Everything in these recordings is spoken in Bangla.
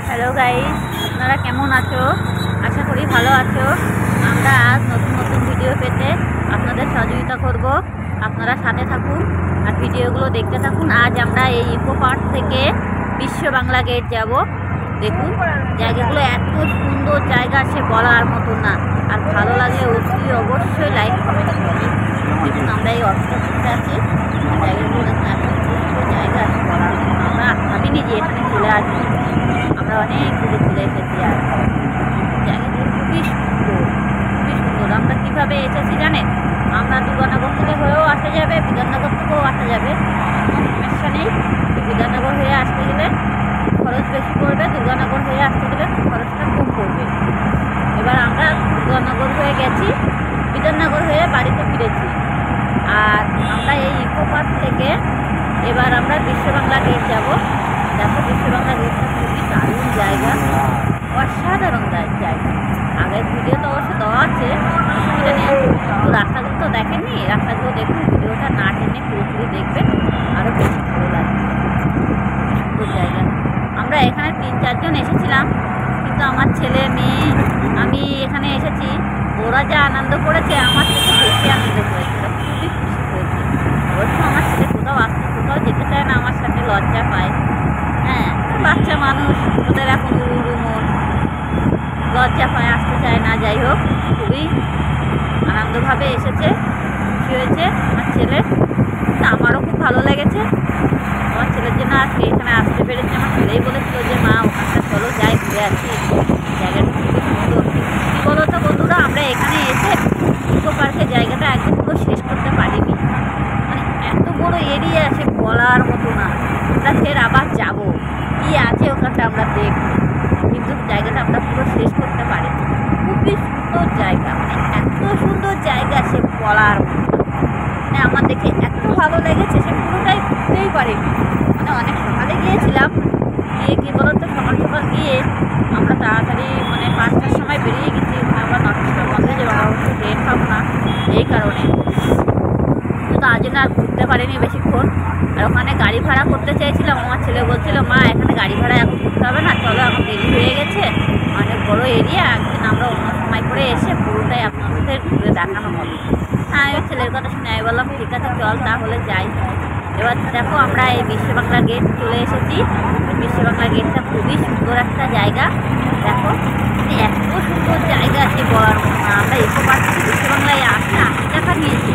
হ্যালো গাইস, আপনারা কেমন আছো? আশা করি ভালো আছো। আমরা আজ নতুন নতুন ভিডিও পেতে আপনাদের সহযোগিতা করব। আপনারা সাথে থাকুন আর ভিডিওগুলো দেখতে থাকুন। আজ আমরা এই ইকো পার্ক থেকে বিশ্ব বাংলা গেট যাব। দেখুন জায়গাগুলো এত সুন্দর জায়গা, সে বলার মতো না। আর ভালো লাগলে অবশ্যই লাইক কমেন্ট করবেন। দেখুন আমরা এই অফিসে ঘুরতে আছি, জায়গাগুলো দেখুন এত সুন্দর জায়গা, সে বলার মতো না। আমরা ভাবিনি যে এখানে চলে আসবো। আমরা অনেক দূরে চলে এসেছি। আর জায়গাগুলো খুবই সুন্দর, খুবই সুন্দর। আমরা কীভাবে এসেছি জানেন? আমরা দুর্গানগর থেকে হয়েও আসা যাবে, বিধাননগর থেকেও আসা যাবে, কোনো সমস্যা নেই। বিধাননগর হয়ে আসতে গেলে খরচ বেশি পড়বে, দুর্গানগর হয়ে আসতে গেলে খরচটা কম পড়বে। এবার আমরা দুর্গানগর হয়ে গেছি, বিধাননগর হয়ে বাড়িতে ফিরেছি। আর আমরা এই ইকো পার্ক থেকে এবার আমরা বিশ্ব বাংলা গেট যাব। দেখো বিশ্ব বাংলা গেটটা খুবই দারুণ জায়গা, অসাধারণ জায়গা। আগের ভিডিও তো অবশ্য দেওয়া আছে, অসুবিধা নেই। তো রাস্তাগুলো তো দেখেননি, রাস্তাগুলো দেখুন, ভিডিওটা না টেনে পুরোপুরি দেখবেন, আরও বেশি ভালো লাগবে। সুন্দর জায়গা। আমরা এখানে 3-4 জন এসেছিলাম, কিন্তু আমার ছেলে মেয়ে আমি এখানে এসেছি। ওরা যা আনন্দ করেছে আমার থেকে বেশি আনন্দ করেছে, খুবই খুশি হয়েছে। অবশ্য আমার ছেলে কোথাও যেতে চায় না, আমার সাথে লজ্জা পায়। হ্যাঁ, বাচ্চা মানুষ, ওদের এখন উড়ু মন, লজ্জা পায়, আসতে চায় না। যাই হোক, খুবই আনন্দভাবে এসেছে, খুশি হয়েছে আমার ছেলে। আমারও খুব ভালো লেগেছে। আমার ছেলের জন্য আজকে এখানে আসতে পেরেছি। আমার ছেলেই বলেছিল যে মা ওখানটা চলো যাই, ঘুরে আসি, জায়গাটা খুবই সুন্দর। কী বলো তো বন্ধুরা, আমরা এখানে এসে ইকো পার্কের জায়গাটা একদম পুরো শেষ করতে পারিনি। মানে এত বড় এরিয়া, সে বলার মতো না। আমরা ফের আবার যাব, কী আছে ওখানটা আমরা দেখব, কিন্তু জায়গাটা আমরা পুরো শেষ করতে পারিনি। খুবই সুন্দর জায়গা, মানে এত সুন্দর জায়গা, সে বলার মতো না। মানে আমার দেখে এত ভালো লেগেছে, সে পুরোটাই ঘুরতেই পারিনি। মানে অনেক সকালে গিয়েছিলাম, গিয়ে কী বলতো, সকাল সকাল গিয়ে আমরা তাড়াতাড়ি মানে 5টার সময় বেরিয়ে গেছি। আবার 9টার সময় বন্ধ হয়ে যাবে, আমরা অবশ্য ট্রেন পাবো না, এই কারণে। কিন্তু তার জন্য আর ঘুরতে পারিনি বেশিক্ষণ। আর ওখানে গাড়ি ভাড়া করতে চাইছিলাম, আমার ছেলে বলছিল মা এখানে গাড়ি ভাড়া এখন করতে হবে না, চলো এখন দেরি হয়ে গেছে, অনেক বড় এরিয়া, একদিন আমরা অন্য সময় করে এসে পুরোটাই আপনাদের ঘুরে দেখানো হবে। আমি ছেলের কথা শুনে আমি বললাম ঠিক আছে চল তাহলে যাই। এবার দেখো আমরা এই বিশ্ব বাংলা গেট চলে এসেছি। বিশ্ব বাংলা গেটটা খুবই সুন্দর একটা জায়গা। দেখো এত সুন্দর জায়গা, সে বলার মতো না। আমরা ইকো পার্ক থেকে বিশ্ব বাংলায় 80 টাকা নিয়েছি।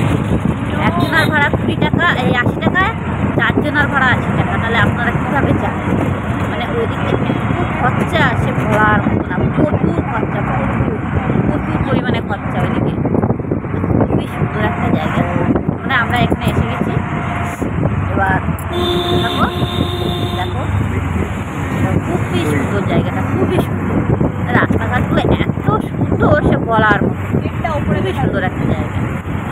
একজনের ভাড়া 20 টাকা, এই 80 টাকায় 4 জনের ভাড়া 80 টাকা। তাহলে আপনারা কীভাবে যান? মানে ওইদিকে এত খরচা, সে বলার মতো না। প্রচুর খরচা, প্রচুর পরিমাণে খরচা ওইদিকে। খুবই সুন্দর একটা জায়গা। মানে আমরা এখানে এসে গেছি। এবার দেখো দেখো খুবই সুন্দর জায়গাটা, খুবই সুন্দর। রাস্তাঘাটগুলো এত সুন্দর, সে বলার মতো। খুবই সুন্দর একটা জায়গা।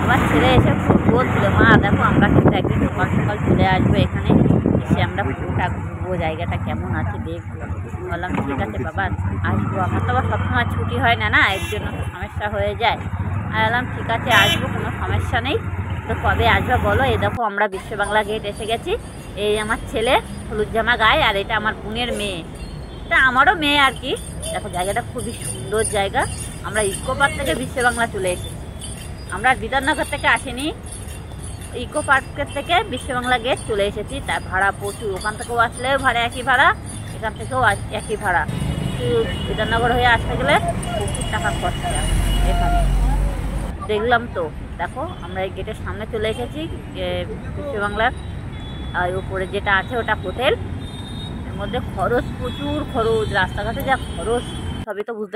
আমার ছেলে এসে খুব বলছিল মা দেখো আমরা কিন্তু একদিন সকাল সকাল চলে আসবো, এখানে এসে আমরা পুরোটা ঘুরবো, জায়গাটা কেমন আছে দেখবো। বললাম ঠিক আছে বাবা আসবো। আমার তো আবার সবসময় ছুটি হয় না, এর জন্য তো সমস্যা হয়ে যায়। আর বললাম ঠিক আছে আসবো, কোনো সমস্যা নেই। তো কবে আসবে বলো? এই দেখো আমরা বিশ্ব বাংলা গেট এসে গেছি। এই আমার ছেলে হলুদ জামা গায়ে, আর এটা আমার বোনের মেয়ে, এটা আমারও মেয়ে আর কি। দেখো জায়গাটা খুবই সুন্দর জায়গা। আমরা ইকো পার্ক থেকে বিশ্ব বাংলা চলে এসেছি। আমরা বিধাননগর থেকে আসিনি, ইকো পার্কের থেকে বিশ্ব বাংলা গেট চলে এসেছি। তার ভাড়া প্রচুর, ওখান থেকেও আসলেও ভাড়া একই ভাড়া, এখান থেকেও একই ভাড়া। বিধাননগর হয়ে আসতে গেলে প্রচুর টাকা খরচা এখানে। দেখলাম তো, দেখো আমরা এই গেটের সামনে চলে এসেছি বিশ্ব বাংলার। আর উপরে যেটা আছে ওটা হোটেল। এর মধ্যে খরচ, প্রচুর খরচ, রাস্তাঘাটে যা খরচ সবই তো বুঝতে